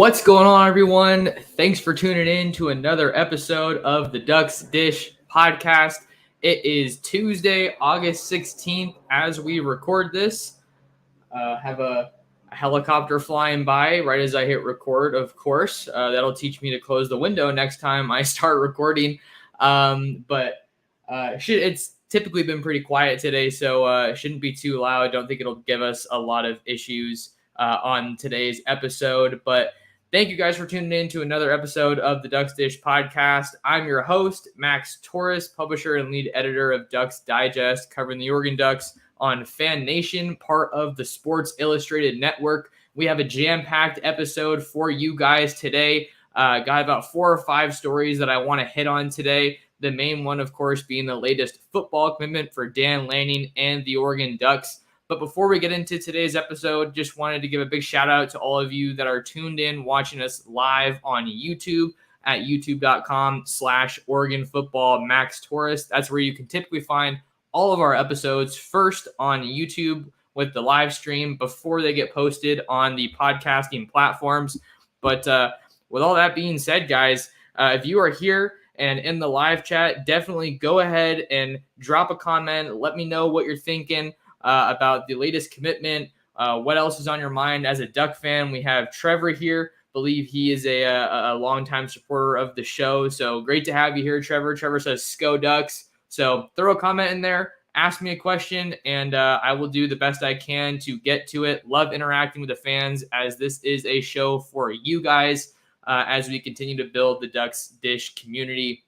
What's going on, everyone? Thanks for tuning in to another episode of the Ducks Dish podcast. It is Tuesday, August 16th as we record this. Have a helicopter flying by right as I hit record, of course. That'll teach me to close the window next time I start recording. It's typically been pretty quiet today, so it shouldn't be too loud. Don't think it'll give us a lot of issues on today's episode, but thank you guys for tuning in to another episode of the Ducks Dish podcast. I'm your host, Max Torres, publisher and lead editor of Ducks Digest, covering the Oregon Ducks on Fan Nation, part of the Sports Illustrated Network. We have a jam-packed episode for you guys today. Got about 4 or 5 stories that I want to hit on today. The main one, of course, being the latest football commitment for Dan Lanning and the Oregon Ducks. But before we get into today's episode, just wanted to give a big shout out to all of you that are tuned in, watching us live on YouTube at youtube.com/Oregon Football Max Torres. That's where you can typically find all of our episodes first on YouTube with the live stream before they get posted on the podcasting platforms. But with all that being said, guys, if you are here and in the live chat, definitely go ahead and drop a comment. Let me know what you're thinking about the latest commitment. What else is on your mind as a Duck fan? We have Trevor here. Believe he is a longtime supporter of the show. So great to have you here, Trevor. Trevor says, "Sco Ducks." So throw a comment in there, ask me a question, and I will do the best I can to get to it. Love interacting with the fans, as this is a show for you guys as we continue to build the Ducks Dish community.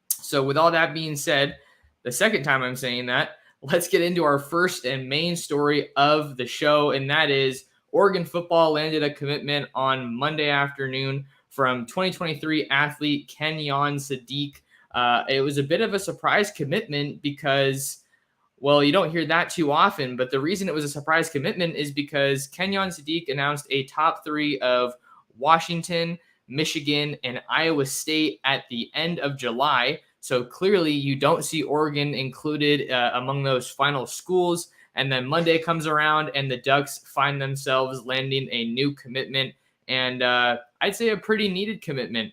So with all that being said, the second time I'm saying that, let's get into our first and main story of the show, and that is Oregon football landed a commitment on Monday afternoon from 2023 athlete Kenyon Sadiq. It was a bit of a surprise commitment because, well, you don't hear that too often, but the reason it was a surprise commitment is because Kenyon Sadiq announced a top 3 of Washington, Michigan, and Iowa State at the end of July. So clearly you don't see Oregon included among those final schools. And then Monday comes around and the Ducks find themselves landing a new commitment. And I'd say a pretty needed commitment.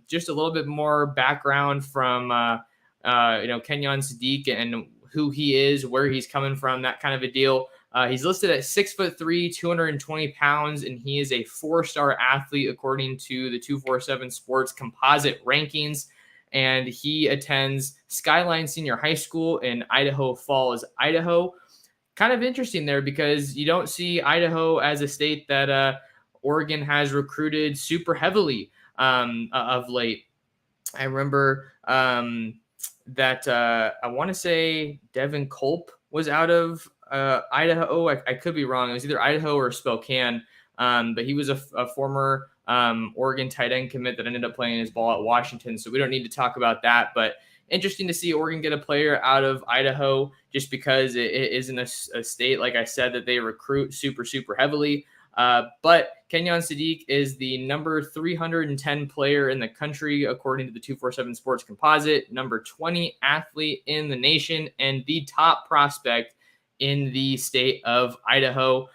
Just a little bit more background from Kenyon Sadiq and who he is, where he's coming from, that kind of a deal. He's listed at 6'3", 220 pounds, and he is a 4-star athlete according to the 247 Sports composite rankings. And he attends Skyline Senior High School in Idaho Falls, Idaho. Kind of interesting there because you don't see Idaho as a state that Oregon has recruited super heavily of late. I remember that I want to say Devin Culp was out of Idaho. I could be wrong. It was either Idaho or Spokane, but he was a former Oregon tight end commit that ended up playing his ball at Washington. So we don't need to talk about that, but interesting to see Oregon get a player out of Idaho just because it isn't a state, like I said, that they recruit super, super heavily. But Kenyon Sadiq is the number 310 player in the country, according to the 247 Sports composite, number 20 athlete in the nation, and the top prospect in the state of Idaho.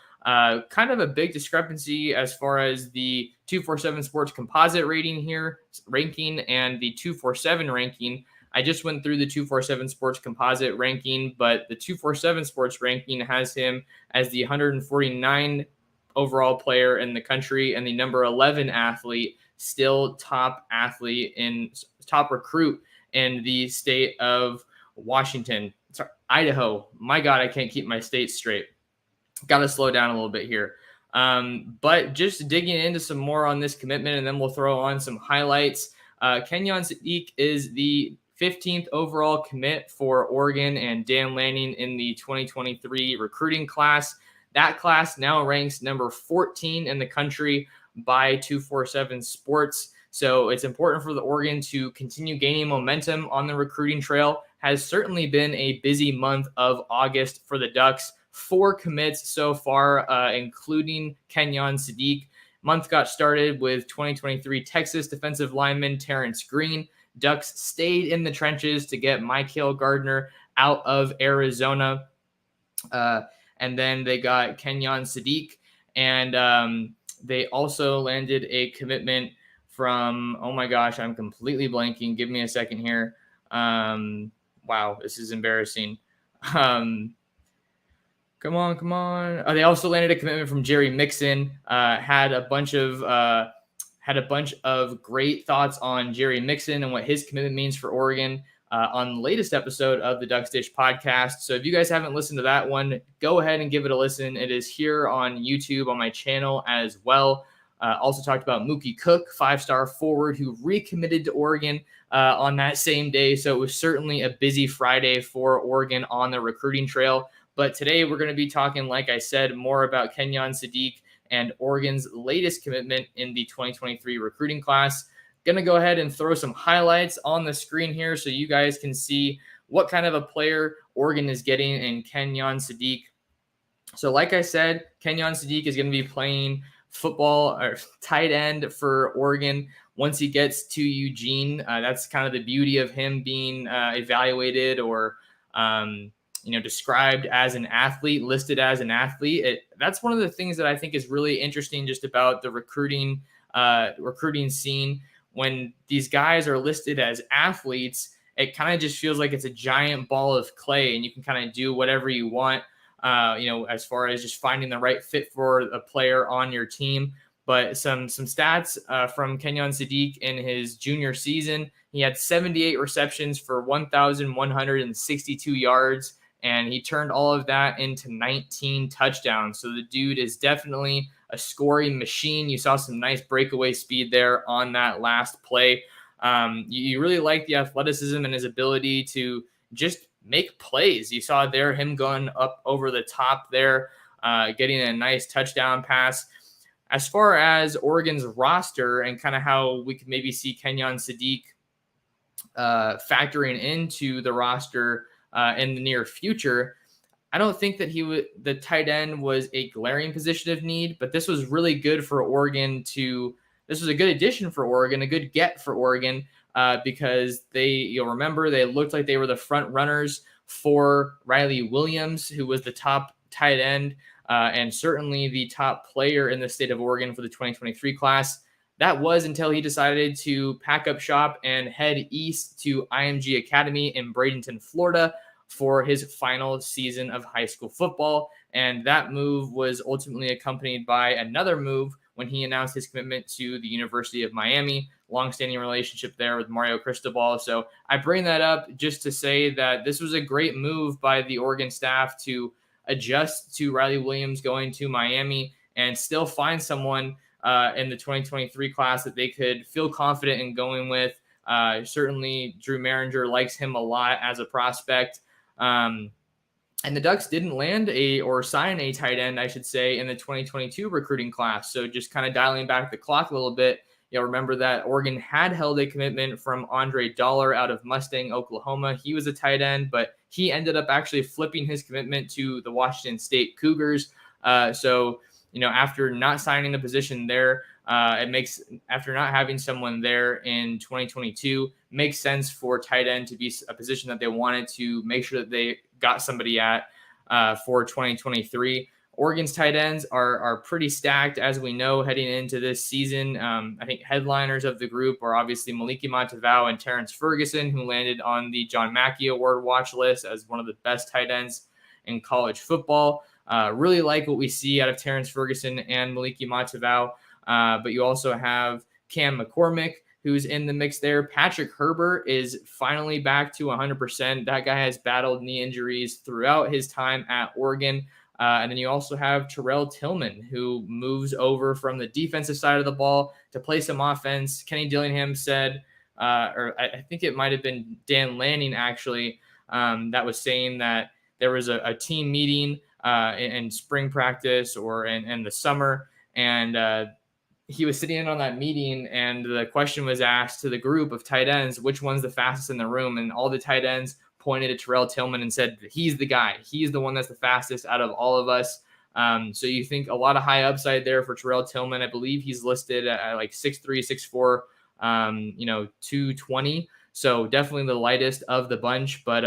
Kind of a big discrepancy as far as the 247 Sports composite ranking and the 247 ranking. I just went through the 247 Sports composite ranking, but the 247 Sports ranking has him as the 149 overall player in the country and the number 11 athlete, still top recruit in the state of Idaho. My God, I can't keep my states straight. Got to slow down a little bit here. But just digging into some more on this commitment, and then we'll throw on some highlights. Kenyon Sadiq is the 15th overall commit for Oregon and Dan Lanning in the 2023 recruiting class. That class now ranks number 14 in the country by 247 Sports. So it's important for the Oregon to continue gaining momentum on the recruiting trail. Has certainly been a busy month of August for the Ducks. 4 commits so far, including Kenyon Sadiq. Month got started with 2023 Texas defensive lineman Terrence Green. Ducks stayed in the trenches to get Michael Gardner out of Arizona. And then they got Kenyon Sadiq. And They also landed a commitment from, oh my gosh, I'm completely blanking. Give me a second here. Wow, this is embarrassing. Um, Come on, come on. They also landed a commitment from Jerry Mixon. Had a bunch of great thoughts on Jerry Mixon and what his commitment means for Oregon on the latest episode of the Ducks Dish podcast. So if you guys haven't listened to that one, go ahead and give it a listen. It is here on YouTube on my channel as well. Also talked about Mookie Cook, 5-star forward who recommitted to Oregon on that same day. So it was certainly a busy Friday for Oregon on the recruiting trail. But today we're going to be talking, like I said, more about Kenyon Sadiq and Oregon's latest commitment in the 2023 recruiting class. Going to go ahead and throw some highlights on the screen here so you guys can see what kind of a player Oregon is getting in Kenyon Sadiq. So like I said, Kenyon Sadiq is going to be playing football or tight end for Oregon once he gets to Eugene. That's kind of the beauty of him being evaluated or described as an athlete, listed as an athlete. That's one of the things that I think is really interesting just about the recruiting scene. When these guys are listed as athletes, it kind of just feels like it's a giant ball of clay and you can kind of do whatever you want, as far as just finding the right fit for a player on your team. But some stats from Kenyon Sadiq in his junior season, he had 78 receptions for 1,162 yards. And he turned all of that into 19 touchdowns. So the dude is definitely a scoring machine. You saw some nice breakaway speed there on that last play. You really like the athleticism and his ability to just make plays. You saw there him going up over the top there, getting a nice touchdown pass. As far as Oregon's roster and kind of how we could maybe see Kenyon Sadiq factoring into the roster in the near future, I don't think that the tight end was a glaring position of need, but this was really good for Oregon this was a good addition for Oregon, a good get for Oregon, because you'll remember they looked like they were the front runners for Riley Williams, who was the top tight end and certainly the top player in the state of Oregon for the 2023 class. That was until he decided to pack up shop and head east to IMG Academy in Bradenton, Florida, for his final season of high school football. And that move was ultimately accompanied by another move when he announced his commitment to the University of Miami, longstanding relationship there with Mario Cristobal. So I bring that up just to say that this was a great move by the Oregon staff to adjust to Riley Williams going to Miami and still find someone in the 2023 class that they could feel confident in going with. Certainly Drew Maringer likes him a lot as a prospect. And the Ducks didn't land or sign a tight end, I should say, in the 2022 recruiting class. So just kind of dialing back the clock a little bit, you'll remember that Oregon had held a commitment from Andre Dollar out of Mustang, Oklahoma. He was a tight end, but he ended up actually flipping his commitment to the Washington State Cougars. So after not signing a position there, after not having someone there in 2022, makes sense for tight end to be a position that they wanted to make sure that they got somebody at for 2023. Oregon's tight ends are pretty stacked, as we know, heading into this season. I think headliners of the group are obviously Maliki Matavao and Terrence Ferguson, who landed on the John Mackey Award watch list as one of the best tight ends in college football. Really like what we see out of Terrence Ferguson and Maliki Matavao. But you also have Cam McCormick, who's in the mix there. Patrick Herbert is finally back to 100%. That guy has battled knee injuries throughout his time at Oregon. And then you also have Terrell Tillman, who moves over from the defensive side of the ball to play some offense. Kenny Dillingham said, or I think it might have been Dan Lanning, actually, that was saying that there was a team meeting in spring practice or in the summer, and he was sitting in on that meeting, and the question was asked to the group of tight ends, which one's the fastest in the room? And all the tight ends pointed at Terrell Tillman and said, he's the guy. He's the one that's the fastest out of all of us. So you think a lot of high upside there for Terrell Tillman. I believe he's listed at like 6'3", 6'4", 220. So definitely the lightest of the bunch. But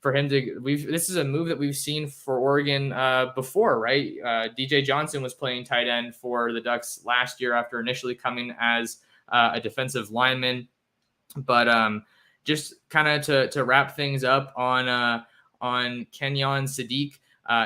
for him to, this is a move that we've seen for Oregon before, right? DJ Johnson was playing tight end for the Ducks last year after initially coming as a defensive lineman. But just kind of to wrap things up on Kenyon Sadiq,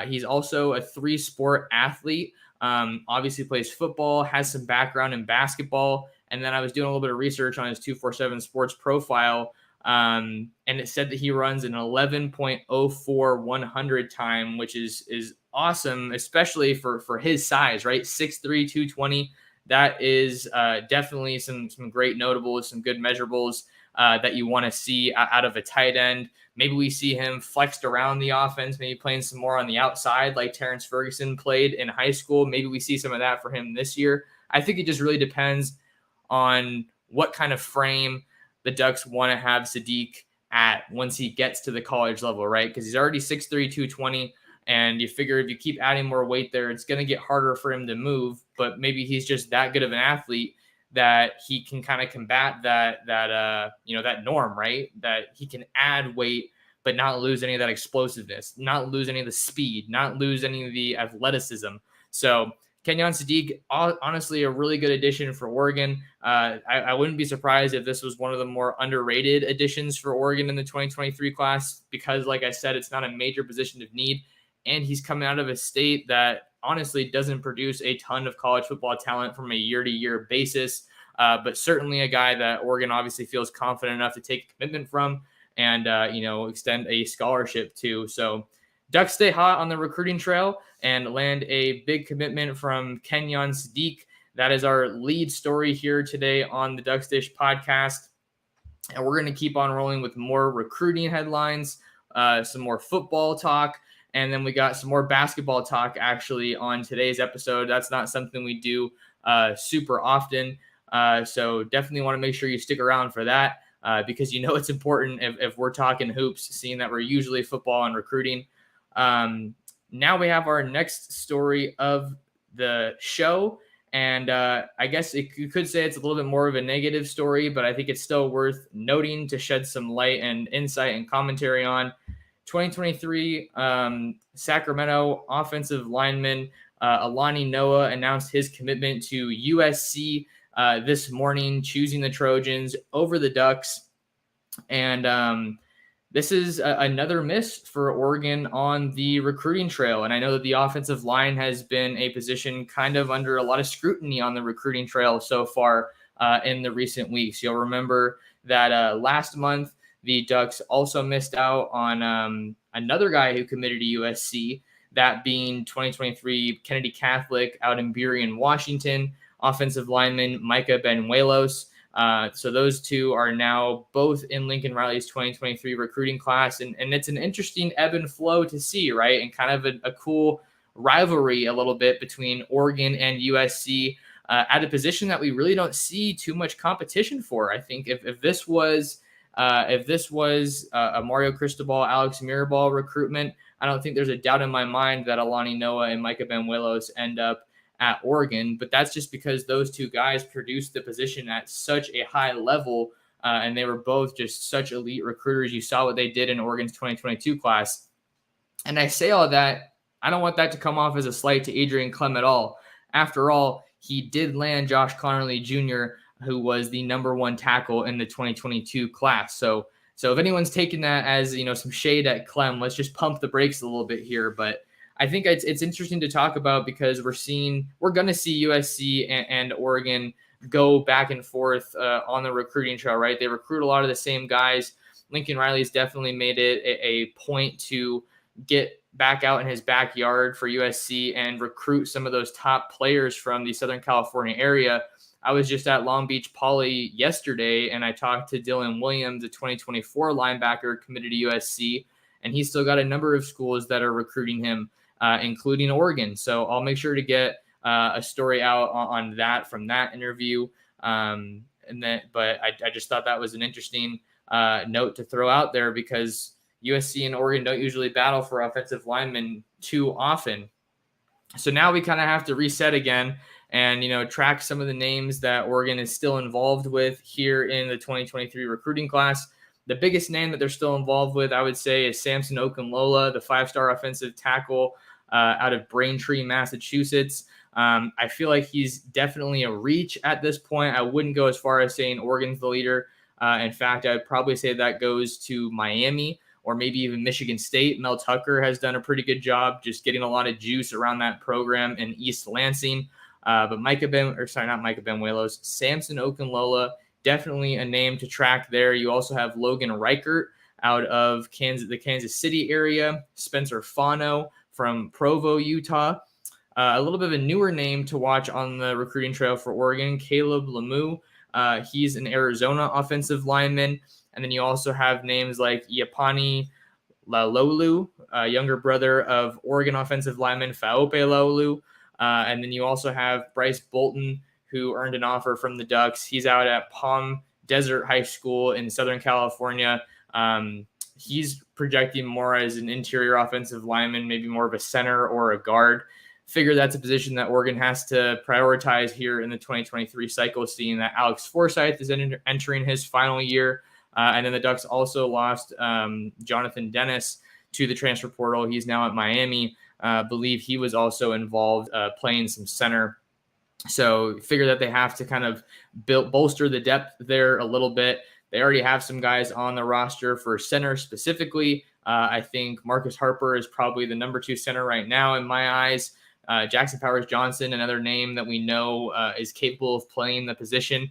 he's also a 3-sport athlete. Obviously plays football, has some background in basketball. And then I was doing a little bit of research on his 247 Sports profile, and it said that he runs an 11.04 100 time, which is awesome, especially for his size, right? 6'3", 220. That is definitely some great notables, some good measurables that you want to see out of a tight end. Maybe we see him flexed around the offense, maybe playing some more on the outside like Terrence Ferguson played in high school. Maybe we see some of that for him this year. I think it just really depends on what kind of frame the Ducks want to have Sadiq at once he gets to the college level, right? Because he's already 6'3", 220. And you figure if you keep adding more weight there, it's going to get harder for him to move. But maybe he's just that good of an athlete that he can kind of combat that norm, right? That he can add weight, but not lose any of that explosiveness, not lose any of the speed, not lose any of the athleticism. So Kenyon Sadiq, honestly, a really good addition for Oregon. I wouldn't be surprised if this was one of the more underrated additions for Oregon in the 2023 class because, like I said, it's not a major position of need. And he's coming out of a state that honestly doesn't produce a ton of college football talent from a year-to-year basis, but certainly a guy that Oregon obviously feels confident enough to take a commitment from and, extend a scholarship to. So Ducks stay hot on the recruiting trail and land a big commitment from Kenyon Sadiq. That is our lead story here today on the Ducks Dish podcast. And we're going to keep on rolling with more recruiting headlines, some more football talk, and then we got some more basketball talk actually on today's episode. That's not something we do super often. So definitely want to make sure you stick around for that because it's important if we're talking hoops, seeing that we're usually football and recruiting. Now we have our next story of the show. And I guess you could say it's a little bit more of a negative story, but I think it's still worth noting to shed some light and insight and commentary on. 2023 Sacramento offensive lineman Alani Noah announced his commitment to USC this morning, choosing the Trojans over the Ducks. And this is another miss for Oregon on the recruiting trail. And I know that the offensive line has been a position kind of under a lot of scrutiny on the recruiting trail so far in the recent weeks. You'll remember that last month, the Ducks also missed out on another guy who committed to USC, that being 2023 Kennedy Catholic out in Burien, Washington, offensive lineman Micah Benuelos. So those two are now both in Lincoln Riley's 2023 recruiting class. And it's an interesting ebb and flow to see, right? And kind of a cool rivalry a little bit between Oregon and USC at a position that we really don't see too much competition for. I think if this was a Mario Cristobal, Alex Mirabal recruitment, I don't think there's a doubt in my mind that Alani Noah and Micah Benuelos end up at Oregon, but that's just because those two guys produced the position at such a high level, and they were both just such elite recruiters. You saw what they did in Oregon's 2022 class. And I say all that, I don't want that to come off as a slight to Adrian Clem at all. After all, he did land Josh Connerly Jr., who was the number one tackle in the 2022 class. So if anyone's taking that as, some shade at Clem, let's just pump the brakes a little bit here. But I think it's interesting to talk about because we're going to see USC and Oregon go back and forth on the recruiting trail, right? They recruit a lot of the same guys. Lincoln Riley's definitely made it a point to get back out in his backyard for USC and recruit some of those top players from the Southern California area. I was just at Long Beach Poly yesterday, and I talked to Dylan Williams, a 2024 linebacker committed to USC, and he's still got a number of schools that are recruiting him, including Oregon. So I'll make sure to get a story out on that from that interview. But I just thought that was an interesting note to throw out there because USC and Oregon don't usually battle for offensive linemen too often. So now we kind of have to reset again and, track some of the names that Oregon is still involved with here in the 2023 recruiting class. The biggest name that they're still involved with, I would say, is Samson Okunlola, the 5-star offensive tackle out of Braintree, Massachusetts. I feel like he's definitely a reach at this point. I wouldn't go as far as saying Oregon's the leader. In fact, I would probably say that goes to Miami or maybe even Michigan State. Mel Tucker has done a pretty good job just getting a lot of juice around that program in East Lansing. But Samson Okunlola, definitely a name to track there. You also have Logan Reichert out of the Kansas City area, Spencer Fano from Provo, Utah. A little bit of a newer name to watch on the recruiting trail for Oregon, Caleb Lemieux. He's an Arizona offensive lineman. And then you also have names like Yapani Lalolu, younger brother of Oregon offensive lineman Faope Lalolu. And then you also have Bryce Bolton, who earned an offer from the Ducks. He's out at Palm Desert High School in Southern California. He's projecting more as an interior offensive lineman, maybe more of a center or a guard. Figure that's a position that Oregon has to prioritize here in the 2023 cycle, seeing that Alex Forsyth is entering his final year. And then the Ducks also lost Jonathan Dennis to the transfer portal. He's now at Miami. Believe he was also involved playing some center. So figure that they have to kind of bolster the depth there a little bit. They already have some guys on the roster for center specifically. I think Marcus Harper is probably the number 2 center right now in my eyes. Jackson Powers Johnson, another name that we know is capable of playing the position.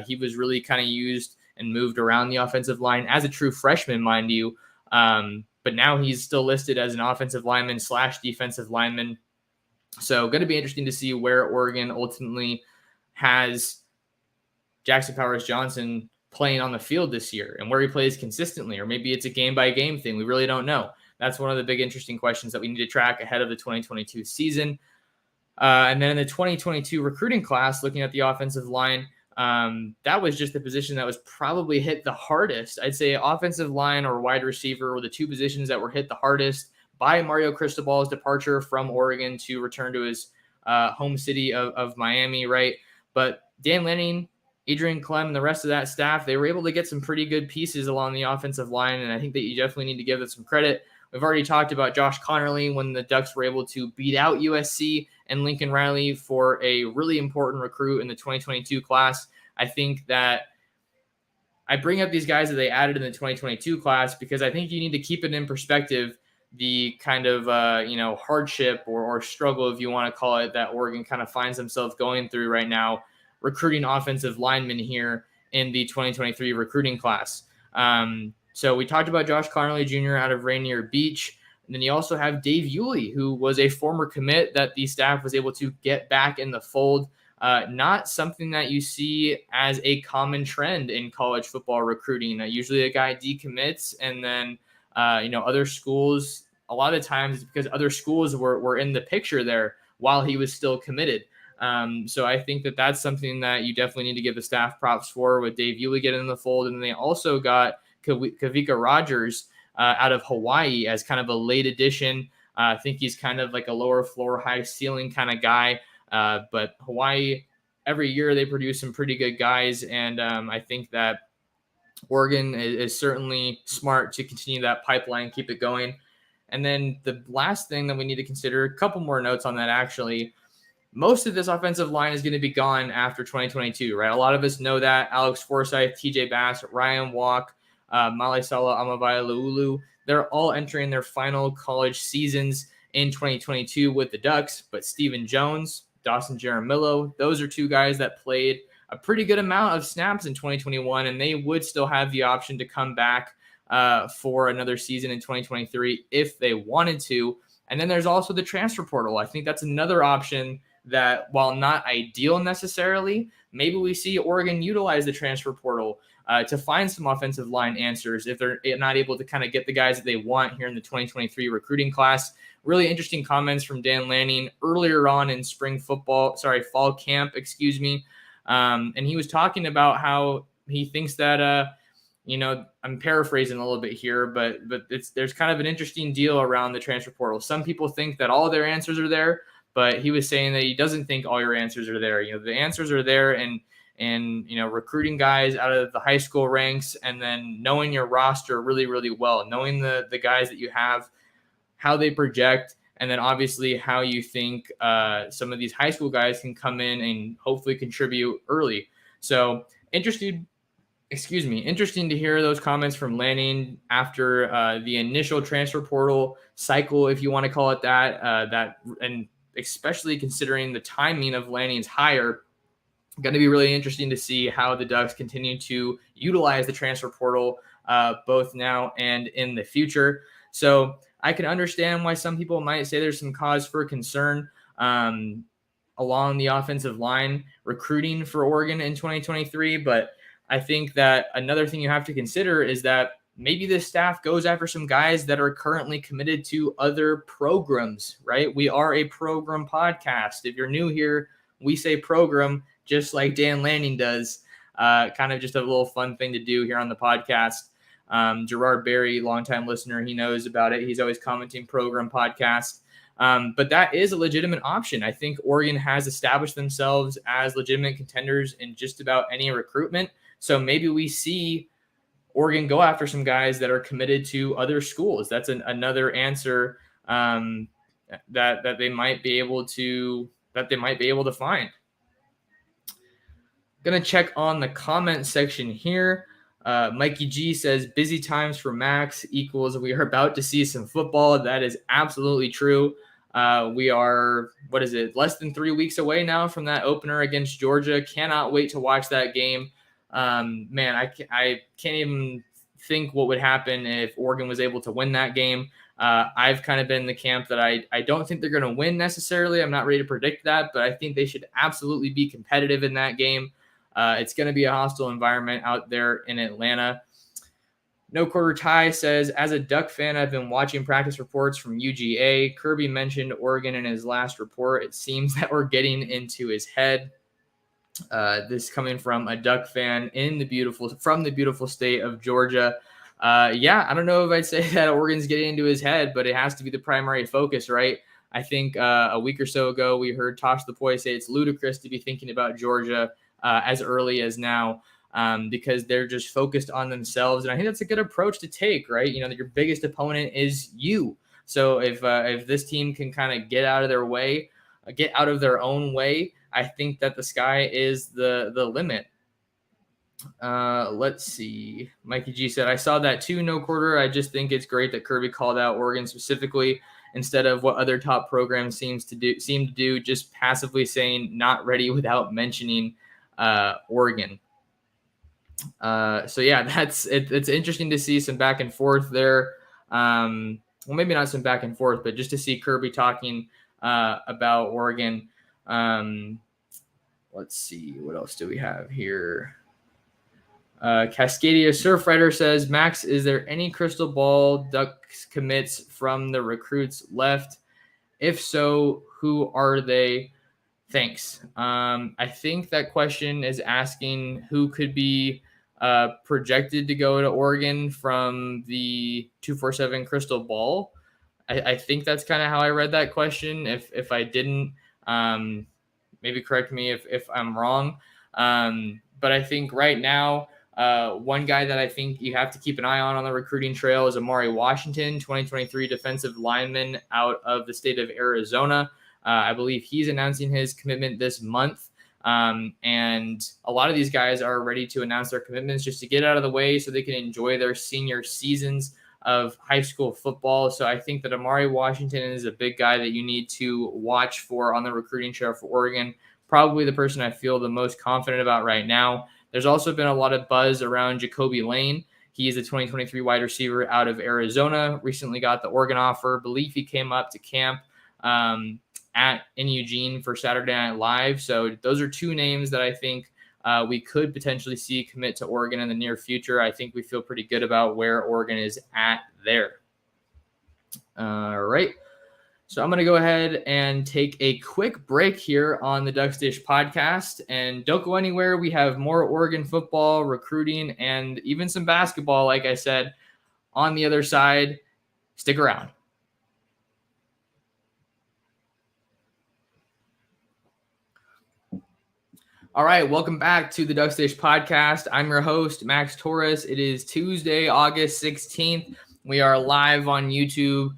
He was really kind of used and moved around the offensive line as a true freshman, mind you. But now he's still listed as an offensive lineman / defensive lineman. So going to be interesting to see where Oregon ultimately has Jackson Powers Johnson playing on the field this year and where he plays consistently, or maybe it's a game-by-game thing. We really don't know. That's one of the big interesting questions that we need to track ahead of the 2022 season. And then in the 2022 recruiting class, looking at the offensive line, that was just the position that was probably hit the hardest. I'd say offensive line or wide receiver were the 2 positions that were hit the hardest by Mario Cristobal's departure from Oregon to return to his home city of Miami, right? But Dan Lanning, Adrian Clem, and the rest of that staff, they were able to get some pretty good pieces along the offensive line, and I think that you definitely need to give them some credit. We've already talked about Josh Connerly when the Ducks were able to beat out USC and Lincoln Riley for a really important recruit in the 2022 class. I think that I bring up these guys that they added in the 2022 class because I think you need to keep it in perspective, the kind of hardship or struggle, if you want to call it, that Oregon kind of finds themselves going through right now, recruiting offensive linemen here in the 2023 recruiting class. So we talked about Josh Connerly Jr. out of Rainier Beach. And then you also have Dave Yulee, who was a former commit that the staff was able to get back in the fold. Not something that you see as a common trend in college football recruiting. Usually a guy decommits and then, other schools, a lot of times because other schools were in the picture there while he was still committed. So I think that that's something that you definitely need to give the staff props for with Dave Yulee getting in the fold. And then they also got Kavika Rogers out of Hawaii as kind of a late addition. I think he's kind of like a lower floor, high ceiling kind of guy. But Hawaii, every year they produce some pretty good guys. And I think that Oregon is certainly smart to continue that pipeline, keep it going. And then the last thing that we need to consider, a couple more notes on that actually. Most of this offensive line is going to be gone after 2022, right? A lot of us know that. Alex Forsyth, TJ Bass, Ryan Walk, Malisala Amavai-Laulu, they're all entering their final college seasons in 2022 with the Ducks. But Stephen Jones, Dawson Jaramillo, those are 2 guys that played a pretty good amount of snaps in 2021, and they would still have the option to come back for another season in 2023 if they wanted to. And then there's also the transfer portal. I think that's another option that, while not ideal necessarily, maybe we see Oregon utilize the transfer portal to find some offensive line answers if they're not able to kind of get the guys that they want here in the 2023 recruiting class. Really interesting comments from Dan Lanning earlier on in fall camp, and he was talking about how he thinks that, I'm paraphrasing a little bit here, but there's kind of an interesting deal around the transfer portal. Some people think that all their answers are there, but he was saying that he doesn't think all your answers are there. The answers are there and, recruiting guys out of the high school ranks, and then knowing your roster really, really well, knowing the guys that you have, how they project, and then obviously how you think some of these high school guys can come in and hopefully contribute early. So interesting to hear those comments from Lanning after the initial transfer portal cycle, if you want to call it that. And especially considering the timing of Lanning's hire, going to be really interesting to see how the Ducks continue to utilize the transfer portal both now and in the future. So I can understand why some people might say there's some cause for concern along the offensive line recruiting for Oregon in 2023. But I think that another thing you have to consider is that maybe this staff goes after some guys that are currently committed to other programs, right? We are a program podcast. If you're new here, we say program just like Dan Lanning does. Kind of just a little fun thing to do here on the podcast. Gerard Berry, longtime listener, he knows about it. He's always commenting program podcast. But that is a legitimate option. I think Oregon has established themselves as legitimate contenders in just about any recruitment. So maybe we see Oregon go after some guys that are committed to other schools. That's another answer that they might be able to find. Gonna check on the comment section here. Mikey G says busy times for Max equals we are about to see some football. That is absolutely true. We are, less than 3 weeks away now from that opener against Georgia. Cannot wait to watch that game. Man, I can't even think what would happen if Oregon was able to win that game. I've kind of been in the camp that I don't think they're going to win necessarily. I'm not ready to predict that, but I think they should absolutely be competitive in that game. It's going to be a hostile environment out there in Atlanta. No Quarter Tie says, as a Duck fan, I've been watching practice reports from UGA. Kirby mentioned Oregon in his last report. It seems that we're getting into his head. This coming from a Duck fan from the beautiful state of Georgia. Yeah, I don't know if I'd say that Oregon's getting into his head, but it has to be the primary focus, right? I think a week or so ago, we heard Tosh the Poi say it's ludicrous to be thinking about Georgia as early as now. Because they're just focused on themselves. And I think that's a good approach to take, right? Your biggest opponent is you. So if this team can kind of get out of their own way, I think that the sky is the limit. Let's see. Mikey G said, I saw that too, No Quarter. I just think it's great that Kirby called out Oregon specifically instead of what other top programs seem to do, just passively saying not ready without mentioning Oregon. So yeah, it's interesting to see some back and forth there. Well, maybe not some back and forth, but just to see Kirby talking about Oregon. Let's see, what else do we have here? Cascadia Surfrider says, Max, is there any crystal ball Ducks commits from the recruits left? If so, who are they? Thanks. I think that question is asking who could be projected to go to Oregon from the 247 crystal ball. I think that's kind of how I read that question. If I didn't, maybe correct me if I'm wrong. But I think right now, one guy that I think you have to keep an eye on the recruiting trail is Amari Washington, 2023 defensive lineman out of the state of Arizona. I believe he's announcing his commitment this month. And a lot of these guys are ready to announce their commitments just to get out of the way so they can enjoy their senior seasons of high school football. So I think that Amari Washington is a big guy that you need to watch for on the recruiting trail for Oregon. Probably the person I feel the most confident about right now. There's also been a lot of buzz around Jacoby Lane. He is a 2023 wide receiver out of Arizona, recently got the Oregon offer. Believe he came up to camp in Eugene for Saturday Night Live. So those are two names that I think we could potentially see commit to Oregon in the near future. I think we feel pretty good about where Oregon is at there. All right. So I'm going to go ahead and take a quick break here on the Ducks Dish podcast. And don't go anywhere. We have more Oregon football, recruiting, and even some basketball, like I said, on the other side. Stick around. All right, welcome back to the Duck Stage Podcast. I'm your host, Max Torres. It is Tuesday, August 16th. We are live on YouTube,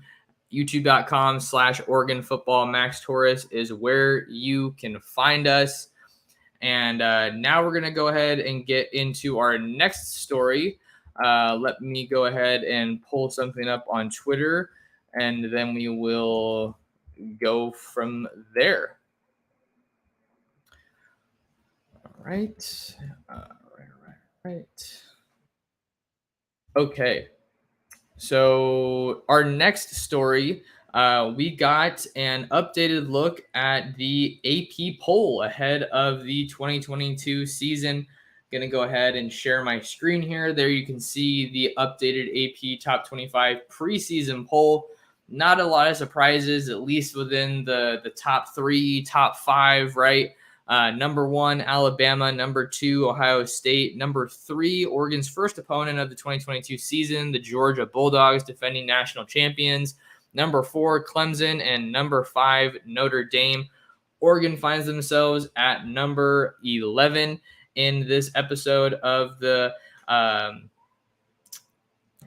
youtube.com/Oregon Football. Max Torres is where you can find us. And now we're going to go ahead and get into our next story. Let me go ahead and pull something up on Twitter, and then we will go from there. Right. Right. Okay. So our next story, we got an updated look at the AP poll ahead of the 2022 season. Going to go ahead and share my screen here. There you can see the updated AP Top 25 preseason poll. Not a lot of surprises, at least within the top 3, top 5, right? Number 1, Alabama. Number 2, Ohio State. Number 3, Oregon's first opponent of the 2022 season, the Georgia Bulldogs, defending national champions. Number 4, Clemson. And number 5, Notre Dame. Oregon finds themselves at number 11 in this episode of the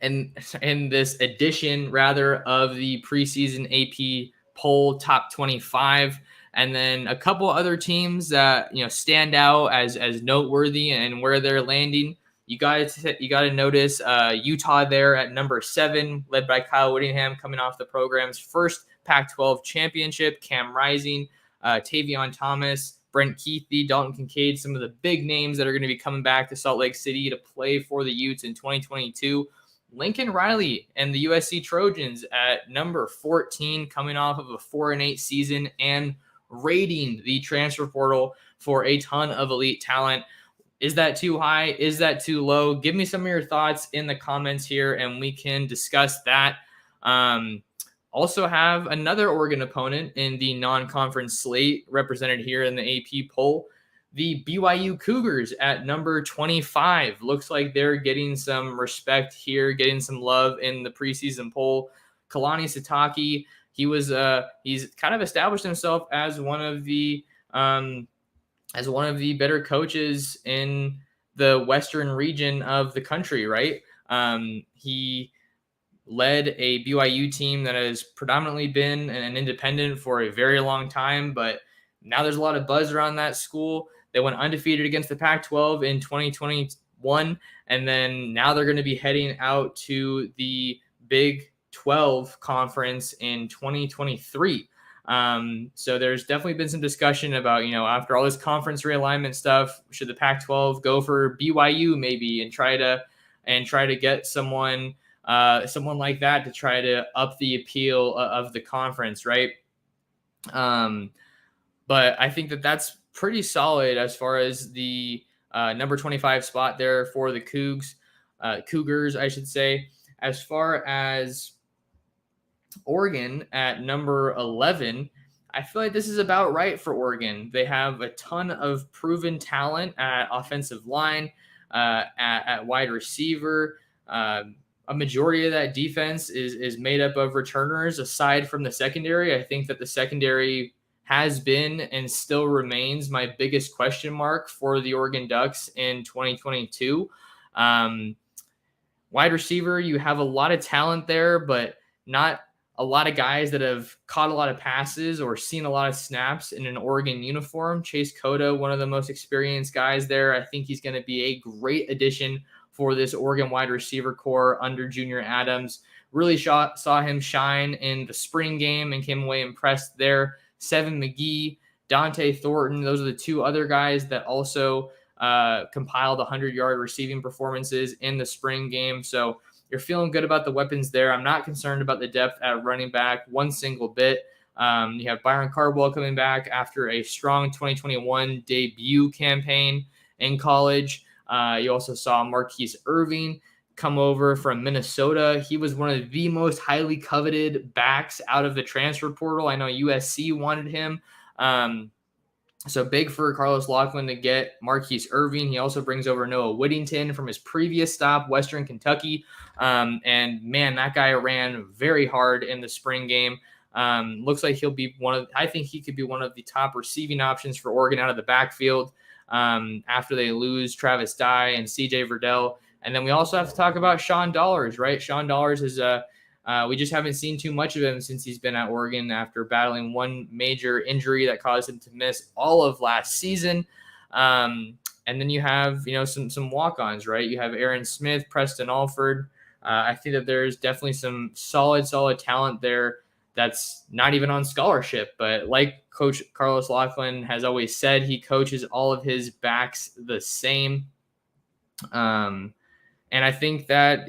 in this edition, rather, of the preseason AP poll top 25. And then a couple other teams that stand out as noteworthy and where they're landing. You got to notice Utah there at number 7, led by Kyle Whittingham, coming off the program's first Pac-12 championship. Cam Rising, Tavion Thomas, Brent Keithy, Dalton Kincaid, some of the big names that are going to be coming back to Salt Lake City to play for the Utes in 2022. Lincoln Riley and the USC Trojans at number 14, coming off of a 4-8 season and raiding the transfer portal for a ton of elite talent. Is that too high? Is that too low? Give me some of your thoughts in the comments here, and we can discuss that. Also have another Oregon opponent in the non-conference slate represented here in the AP poll. The BYU Cougars at number 25. Looks like they're getting some respect here, getting some love in the preseason poll. Kalani Sitake, he's kind of established himself as one of the better coaches in the western region of the country, right? He led a BYU team that has predominantly been an independent for a very long time, but now there's a lot of buzz around that school. They went undefeated against the Pac-12 in 2021, and then now they're going to be heading out to the Big 12 conference in 2023. So there's definitely been some discussion about, after all this conference realignment stuff, should the Pac-12 go for BYU maybe and try to get someone like that to try to up the appeal of the conference, right? But I think that's pretty solid as far as the number 25 spot there for the Cougars, I should say. As far as Oregon at number 11, I feel like this is about right for Oregon. They have a ton of proven talent at offensive line, at wide receiver. A majority of that defense is made up of returners. Aside from the secondary, I think that the secondary has been and still remains my biggest question mark for the Oregon Ducks in 2022. Wide receiver, you have a lot of talent there, but not a lot of guys that have caught a lot of passes or seen a lot of snaps in an Oregon uniform. Chase Cota, one of the most experienced guys there. I think he's going to be a great addition for this Oregon wide receiver core under Junior Adams. Really saw him shine in the spring game and came away impressed there. Seven McGee, Dante Thornton, those are the two other guys that also compiled 100-yard receiving performances in the spring game. So you're feeling good about the weapons there. I'm not concerned about the depth at running back one single bit. You have Byron Cardwell coming back after a strong 2021 debut campaign in college. You also saw Marquise Irving come over from Minnesota. He was one of the most highly coveted backs out of the transfer portal. I know USC wanted him. So big for Carlos Loughlin to get Marquise Irving. He also brings over Noah Whittington from his previous stop, Western Kentucky. And man, that guy ran very hard in the spring game. Looks like he'll be I think he could be one of the top receiving options for Oregon out of the backfield. after they lose Travis Dye and CJ Verdell. And then we also have to talk about Sean Dollars, right? Sean Dollars is we just haven't seen too much of him since he's been at Oregon after battling one major injury that caused him to miss all of last season. And then you have, some walk-ons, right? You have Aaron Smith, Preston Alford. I think that there's definitely some solid talent there that's not even on scholarship. But like Coach Carlos Laughlin has always said, he coaches all of his backs the same. And I think that,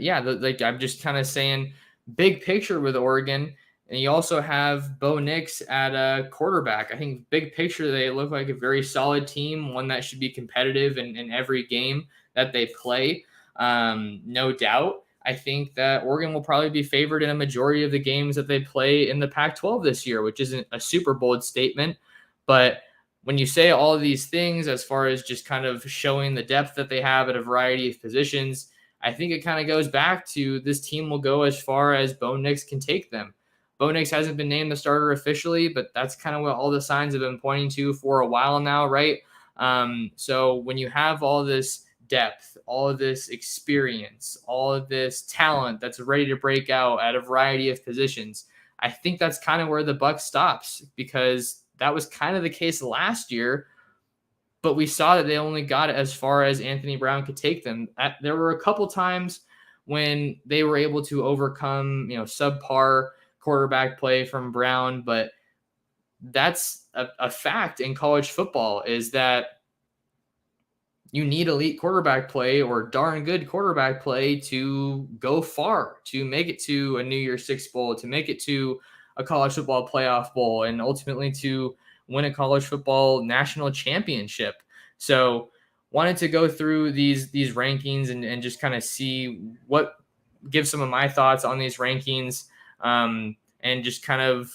I'm just kind of saying big picture with Oregon. And you also have Bo Nix at a quarterback. I think big picture, they look like a very solid team, one that should be competitive in every game that they play. No doubt. I think that Oregon will probably be favored in a majority of the games that they play in the Pac-12 this year, which isn't a super bold statement. But when you say all of these things, as far as just kind of showing the depth that they have at a variety of positions, I think it kind of goes back to this team will go as far as Bo Nix can take them. Bo Nix hasn't been named the starter officially, but that's kind of what all the signs have been pointing to for a while now, right? So when you have all this depth, all of this experience, all of this talent that's ready to break out at a variety of positions, I think that's kind of where the buck stops, because that was kind of the case last year, but we saw that they only got it as far as Anthony Brown could take them. There were a couple times when they were able to overcome, subpar quarterback play from Brown, but that's a fact in college football, is that you need elite quarterback play or darn good quarterback play to go far, to make it to a New Year's Six Bowl, to make it to a college football playoff bowl, and ultimately to win a college football national championship. So wanted to go through these rankings and just kind of see give some of my thoughts on these rankings, and just kind of,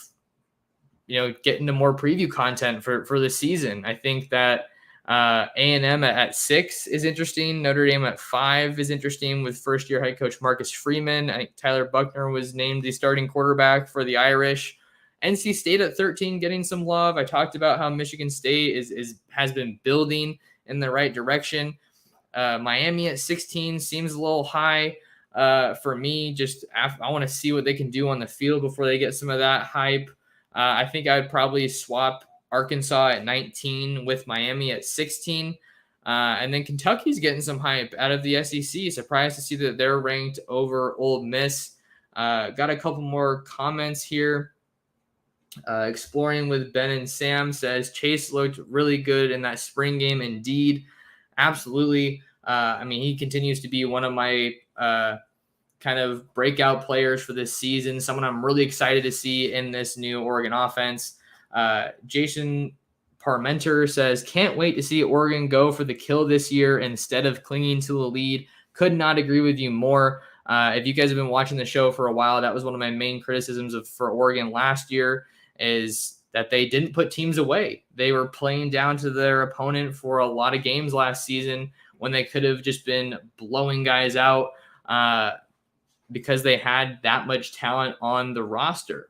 get into more preview content for the season. I think that A&M at 6 is interesting. Notre Dame at 5 is interesting with first-year head coach Marcus Freeman. I think Tyler Buchner was named the starting quarterback for the Irish. NC State at 13 getting some love. I talked about how Michigan State has been building in the right direction. Miami at 16 seems a little high for me. I want to see what they can do on the field before they get some of that hype. I think I would probably swap Arkansas at 19 with Miami at 16. And then Kentucky's getting some hype out of the SEC. Surprised to see that they're ranked over Ole Miss. Got a couple more comments here. Exploring with Ben and Sam says Chase looked really good in that spring game. Indeed. Absolutely. He continues to be one of my kind of breakout players for this season, someone I'm really excited to see in this new Oregon offense. Jason Parmenter says, can't wait to see Oregon go for the kill this year instead of clinging to the lead. Could not agree with you more. If you guys have been watching the show for a while, that was one of my main criticisms for Oregon last year, is that they didn't put teams away. They were playing down to their opponent for a lot of games last season when they could have just been blowing guys out because they had that much talent on the roster.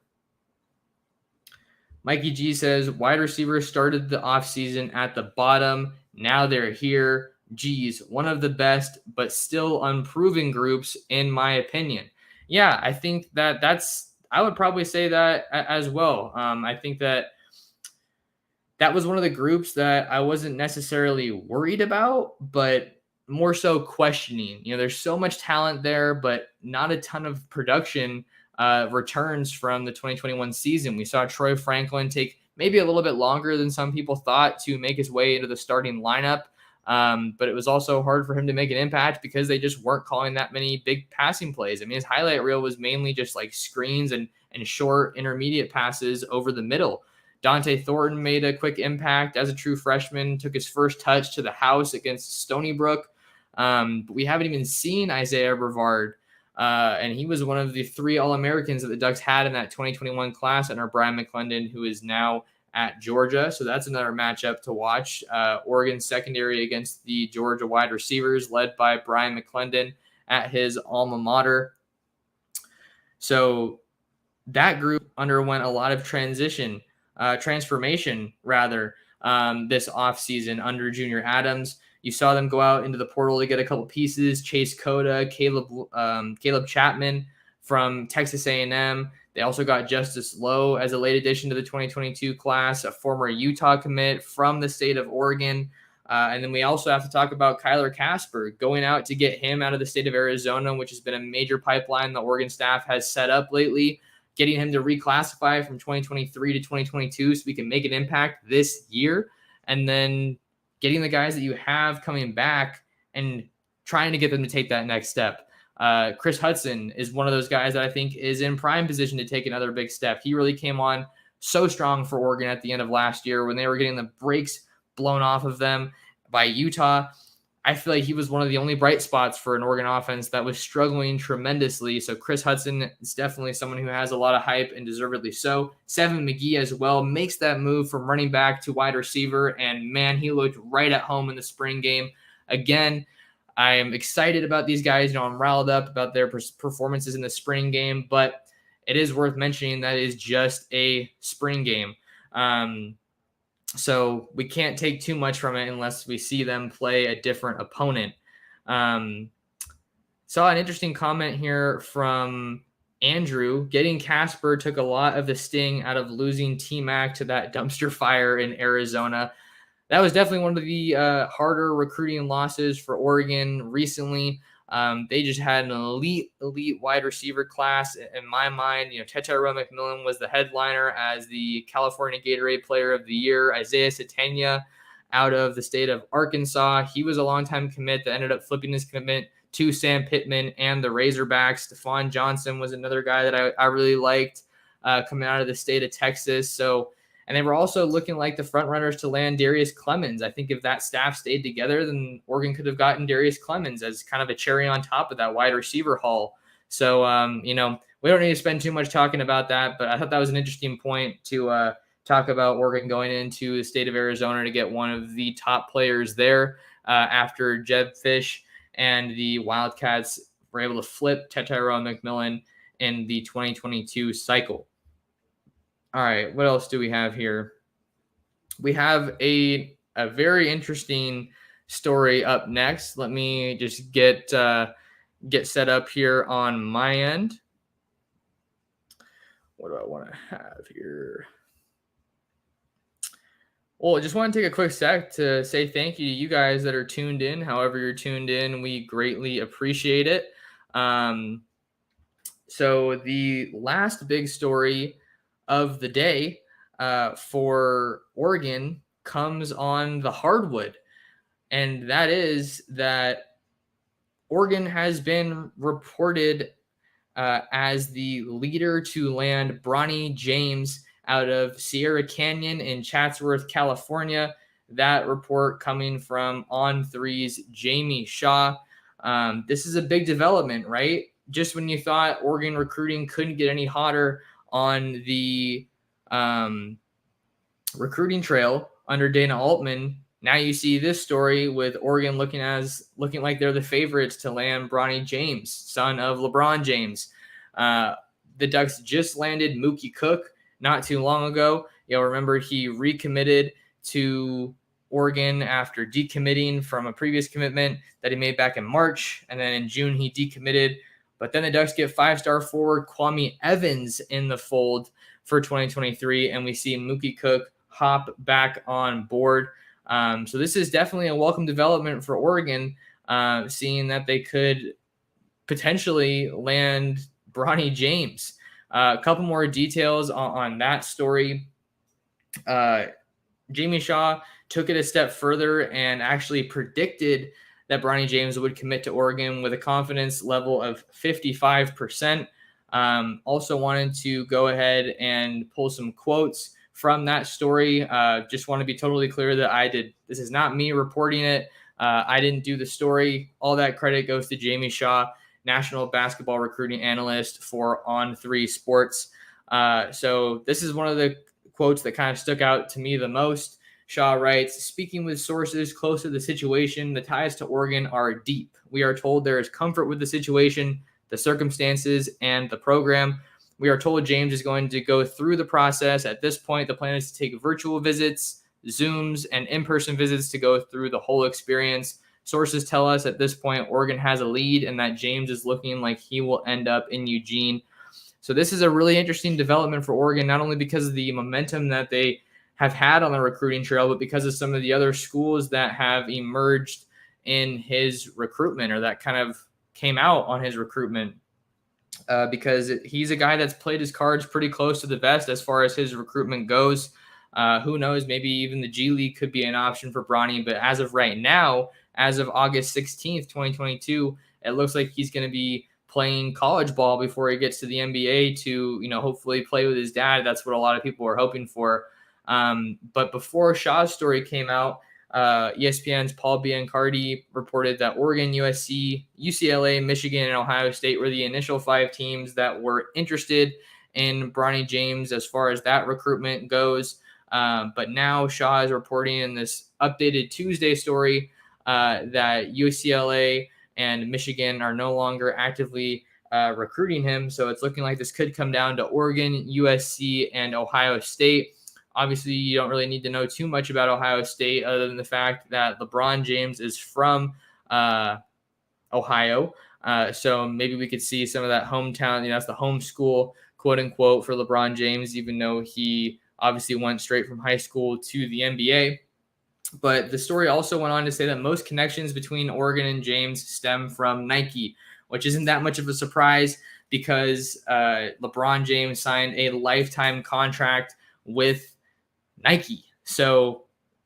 Mikey G says, wide receivers started the offseason at the bottom. Now they're here. Geez, one of the best, but still unproven groups, in my opinion. Yeah, I think I would probably say that as well. I think that was one of the groups that I wasn't necessarily worried about, but more so questioning. There's so much talent there, but not a ton of production returns from the 2021 season. We saw Troy Franklin take maybe a little bit longer than some people thought to make his way into the starting lineup. But it was also hard for him to make an impact because they just weren't calling that many big passing plays. His highlight reel was mainly just like screens and short intermediate passes over the middle. Dante Thornton made a quick impact as a true freshman, took his first touch to the house against Stony Brook. But we haven't even seen Isaiah Brevard. And he was one of the 3 All-Americans that the Ducks had in that 2021 class under Brian McClendon, who is now at Georgia. So that's another matchup to watch. Oregon secondary against the Georgia wide receivers led by Brian McClendon at his alma mater. So that group underwent a lot of transformation rather. this offseason under Junior Adams. You saw them go out into the portal to get a couple pieces: Chase Cota, Caleb Chapman from Texas A&M. They also got Justice Lowe as a late addition to the 2022 class, a former Utah commit from the state of Oregon. And then we also have to talk about Kyler Casper, going out to get him out of the state of Arizona, which has been a major pipeline the Oregon staff has set up lately, getting him to reclassify from 2023 to 2022 so we can make an impact this year. And then getting the guys that you have coming back and trying to get them to take that next step. Chris Hudson is one of those guys that I think is in prime position to take another big step. He really came on so strong for Oregon at the end of last year when they were getting the brakes blown off of them by Utah. I feel like he was one of the only bright spots for an Oregon offense that was struggling tremendously. So Chris Hudson is definitely someone who has a lot of hype, and deservedly so. Seven McGee as well makes that move from running back to wide receiver, and man, he looked right at home in the spring game. Again, I am excited about these guys. I'm riled up about their performances in the spring game, but it is worth mentioning that is just a spring game. So we can't take too much from it unless we see them play a different opponent. Saw an interesting comment here from Andrew. Getting Casper took a lot of the sting out of losing T-Mac to that dumpster fire in Arizona. That was definitely one of the harder recruiting losses for Oregon recently. They just had an elite wide receiver class. In my mind, Tetairoa McMillan was the headliner as the California Gatorade Player of the Year. Isaiah Satenia out of the state of Arkansas. He was a longtime commit that ended up flipping his commitment to Sam Pittman and the Razorbacks. Stephon Johnson was another guy that I really liked coming out of the state of Texas. And they were also looking like the front runners to land Darius Clemens. I think if that staff stayed together, then Oregon could have gotten Darius Clemens as kind of a cherry on top of that wide receiver haul. So, we don't need to spend too much talking about that, but I thought that was an interesting point to talk about Oregon going into the state of Arizona to get one of the top players there after Jeb Fish and the Wildcats were able to flip Tetairoa McMillan in the 2022 cycle. All right, what else do we have here? We have a very interesting story up next. Let me just get set up here on my end. What do I want to have here? Well, I just want to take a quick sec to say thank you to you guys that are tuned in. However you're tuned in, we greatly appreciate it. So the last big story of the day for Oregon comes on the hardwood, and that is that Oregon has been reported as the leader to land Bronny James out of Sierra Canyon in Chatsworth, California. That report coming from On3's Jamie Shaw. This is a big development, right? Just when you thought Oregon recruiting couldn't get any hotter on the recruiting trail under Dana Altman, now you see this story with Oregon looking like they're the favorites to land Bronny James, son of LeBron James. The Ducks just landed Mookie Cook not too long ago. You'll remember he recommitted to Oregon after decommitting from a previous commitment that he made back in March, and then in June he decommitted. But then the Ducks get five-star forward Kwame Evans in the fold for 2023, and we see Mookie Cook hop back on board. So this is definitely a welcome development for Oregon, seeing that they could potentially land Bronny James. A couple more details on that story. Jamie Shaw took it a step further and actually predicted that Bronny James would commit to Oregon with a confidence level of 55%. Also wanted to go ahead and pull some quotes from that story. Just want to be totally clear that this is not me reporting it. I didn't do the story. All that credit goes to Jamie Shaw, national basketball recruiting analyst for On3 Sports. So this is one of the quotes that kind of stuck out to me the most. Shaw writes, speaking with sources close to the situation, the ties to Oregon are deep. We are told there is comfort with the situation, the circumstances, and the program. We are told James is going to go through the process. At this point, the plan is to take virtual visits, Zooms, and in-person visits to go through the whole experience. Sources tell us at this point Oregon has a lead and that James is looking like he will end up in Eugene. So this is a really interesting development for Oregon, not only because of the momentum that they have had on the recruiting trail, but because of some of the other schools that have emerged in his recruitment, or that kind of came out on his recruitment. Because he's a guy that's played his cards pretty close to the vest as far as his recruitment goes. Who knows? Maybe even the G League could be an option for Bronny. But as of right now, as of August 16th, 2022, it looks like he's going to be playing college ball before he gets to the NBA to, hopefully play with his dad. That's what a lot of people are hoping for. But before Shaw's story came out, ESPN's Paul Biancardi reported that Oregon, USC, UCLA, Michigan, and Ohio State were the initial 5 teams that were interested in Bronny James as far as that recruitment goes. But now Shaw is reporting in this updated Tuesday story that UCLA and Michigan are no longer actively recruiting him. So it's looking like this could come down to Oregon, USC, and Ohio State. Obviously, you don't really need to know too much about Ohio State other than the fact that LeBron James is from Ohio. So maybe we could see some of that hometown, that's the home school, quote unquote, for LeBron James, even though he obviously went straight from high school to the NBA. But the story also went on to say that most connections between Oregon and James stem from Nike, which isn't that much of a surprise because LeBron James signed a lifetime contract with Nike. So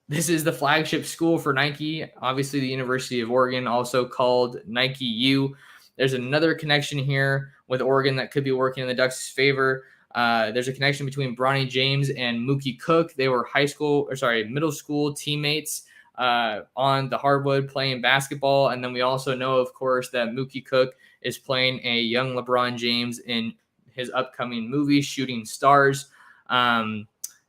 this is the flagship school for Nike. Obviously, the University of Oregon, also called Nike U. There's another connection here with Oregon that could be working in the Ducks' favor. There's a connection between Bronny James and Mookie Cook. They were middle school teammates on the hardwood playing basketball. And then we also know, of course, that Mookie Cook is playing a young LeBron James in his upcoming movie, Shooting Stars.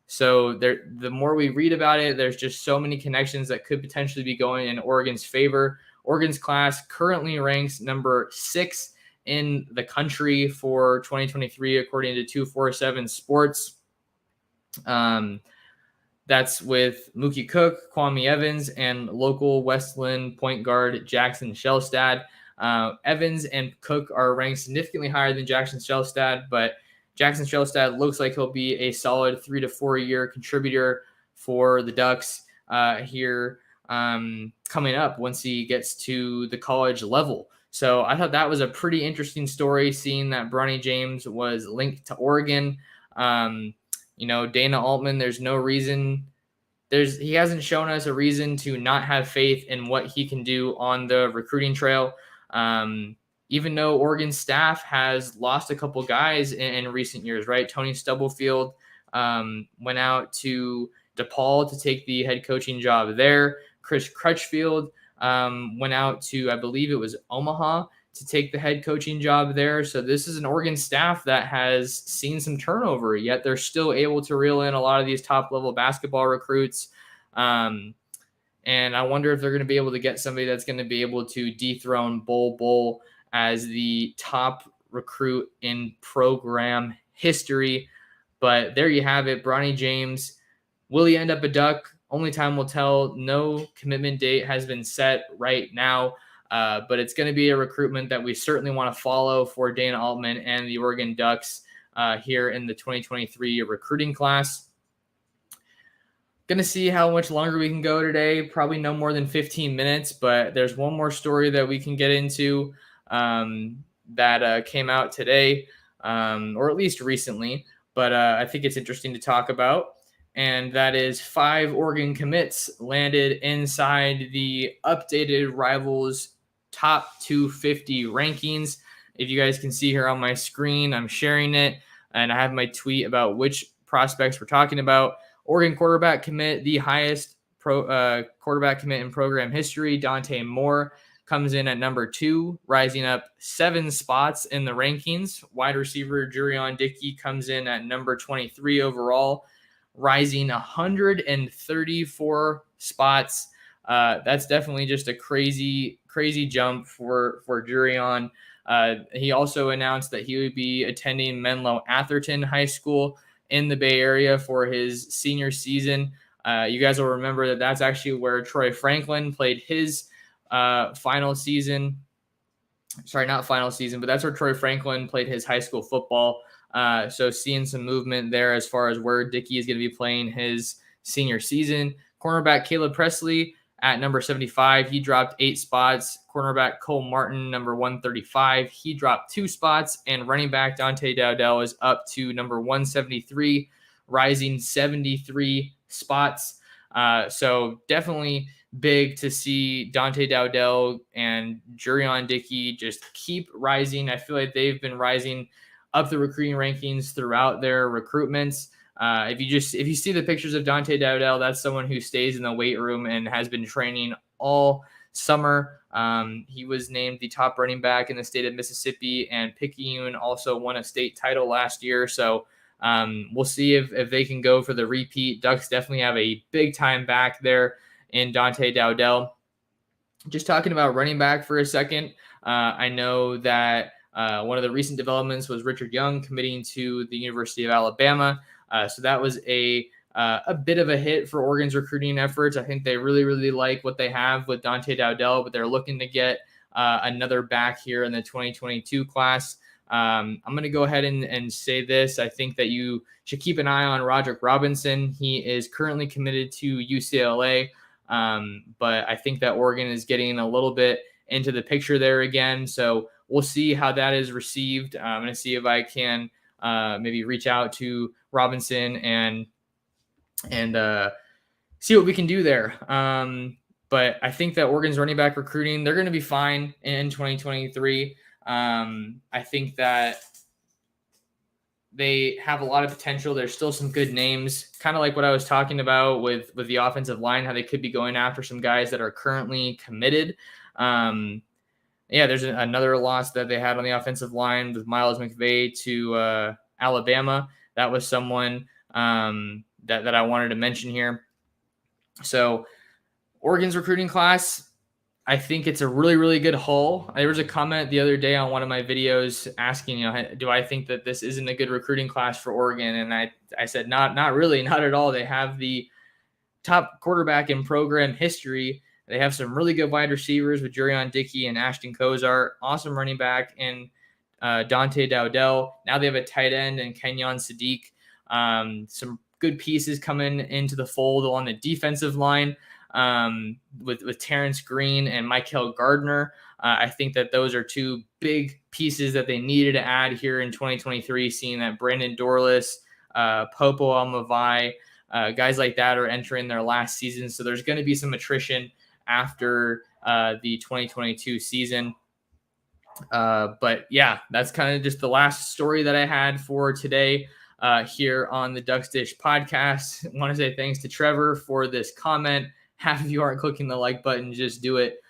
So the more we read about it, there's just so many connections that could potentially be going in Oregon's favor. Oregon's class currently ranks number 6 in the country for 2023, according to 247 Sports. That's with Mookie Cook, Kwame Evans, and local Westland point guard Jackson Shelstad. Evans and Cook are ranked significantly higher than Jackson Shelstad, but Jackson Shelstad looks like he'll be a solid 3 to 4 year contributor for the Ducks here coming up once he gets to the college level. So I thought that was a pretty interesting story, seeing that Bronny James was linked to Oregon. Dana Altman, there's no reason. He hasn't shown us a reason to not have faith in what he can do on the recruiting trail. Even though Oregon's staff has lost a couple guys in recent years, right? Tony Stubblefield went out to DePaul to take the head coaching job there. Chris Crutchfield went out to, I believe it was Omaha, to take the head coaching job there. So this is an Oregon staff that has seen some turnover, yet they're still able to reel in a lot of these top-level basketball recruits. And I wonder if they're going to be able to get somebody that's going to be able to dethrone Bol Bol as the top recruit in program history. But there you have it, Bronny James. Will he end up a Duck? Only time will tell. No commitment date has been set right now, but it's going to be a recruitment that we certainly want to follow for Dana Altman and the Oregon Ducks here in the 2023 recruiting class. Going to see how much longer we can go today. Probably no more than 15 minutes, but there's one more story that we can get into that came out today, or at least recently, but I think it's interesting to talk about. And that is 5 Oregon commits landed inside the updated Rivals top 250 rankings. If you guys can see here on my screen, I'm sharing it, and I have my tweet about which prospects we're talking about. Oregon quarterback commit, the highest quarterback commit in program history, Dante Moore, comes in at number 2, rising up 7 spots in the rankings. Wide receiver Jurion Dickey comes in at number 23 overall, rising 134 spots. That's definitely just a crazy jump for Jurion. He also announced that he would be attending Menlo Atherton High School in the Bay Area for his senior season. You guys will remember that that's actually where Troy Franklin played his final season. Sorry, not final season, but that's where Troy Franklin played his high school football. So seeing some movement there as far as where Dickey is going to be playing his senior season. Cornerback Caleb Presley at number 75, he dropped 8 spots. Cornerback Cole Martin, number 135, he dropped 2 spots. And running back Dante Dowdell is up to number 173, rising 73 spots. So definitely big to see Dante Dowdell and Jurion Dickey just keep rising. I feel like they've been rising up the recruiting rankings throughout their recruitments. If you see the pictures of Dante Dowdell, that's someone who stays in the weight room and has been training all summer. He was named the top running back in the state of Mississippi, and Picayune also won a state title last year. So we'll see if they can go for the repeat. Ducks definitely have a big time back there in Dante Dowdell. Just talking about running back for a second, I know that one of the recent developments was Richard Young committing to the University of Alabama. So that was a bit of a hit for Oregon's recruiting efforts. I think they really, really like what they have with Dante Dowdell, but they're looking to get another back here in the 2022 class. I'm going to go ahead and say this. I think that you should keep an eye on Roderick Robinson. He is currently committed to UCLA, but I think that Oregon is getting a little bit into the picture there again. So we'll see how that is received. I'm going to see if I can maybe reach out to Robinson and see what we can do there. But I think that Oregon's running back recruiting, they're going to be fine in 2023. I think that they have a lot of potential. There's still some good names, kind of like what I was talking about with the offensive line, how they could be going after some guys that are currently committed. There's another loss that they had on the offensive line with Miles McVay to Alabama. That was someone that I wanted to mention here. So Oregon's recruiting class, I think it's a really, really good haul. There was a comment the other day on one of my videos asking, do I think that this isn't a good recruiting class for Oregon? And I said, not really, not at all. They have the top quarterback in program history. They have some really good wide receivers with Jurion Dickey and Ashton Kozar. Awesome running back in Dante Dowdell. Now they have a tight end in Kenyon Sadiq. Some good pieces coming into the fold on the defensive line with Terrence Green and Michael Gardner. I think that those are two big pieces that they needed to add here in 2023, seeing that Brandon Dorless, Popo Almavai, guys like that are entering their last season. So there's going to be some attrition after the 2022 season. But yeah, that's kind of just the last story that I had for today here on the Ducks Dish podcast. I want to say thanks to Trevor for this comment. Half of you aren't clicking the like button, just do it.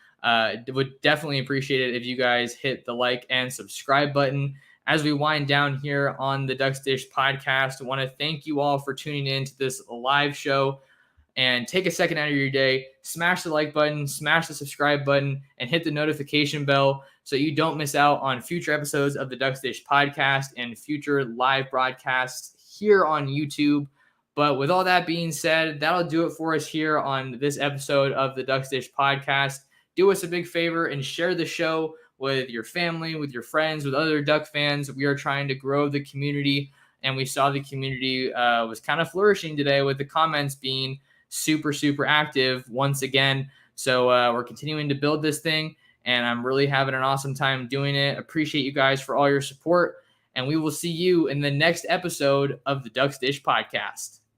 Would definitely appreciate it if you guys hit the like and subscribe button. As we wind down here on the Ducks Dish podcast, I want to thank you all for tuning in to this live show. And take a second out of your day, smash the like button, smash the subscribe button, and hit the notification bell so you don't miss out on future episodes of the Ducks Dish podcast and future live broadcasts here on YouTube. But with all that being said, that'll do it for us here on this episode of the Ducks Dish podcast. Do us a big favor and share the show with your family, with your friends, with other Duck fans. We are trying to grow the community, and we saw the community was kind of flourishing today with the comments being super, super active once again. So we're continuing to build this thing, and I'm really having an awesome time doing it. Appreciate you guys for all your support, and we will see you in the next episode of the Ducks Dish podcast.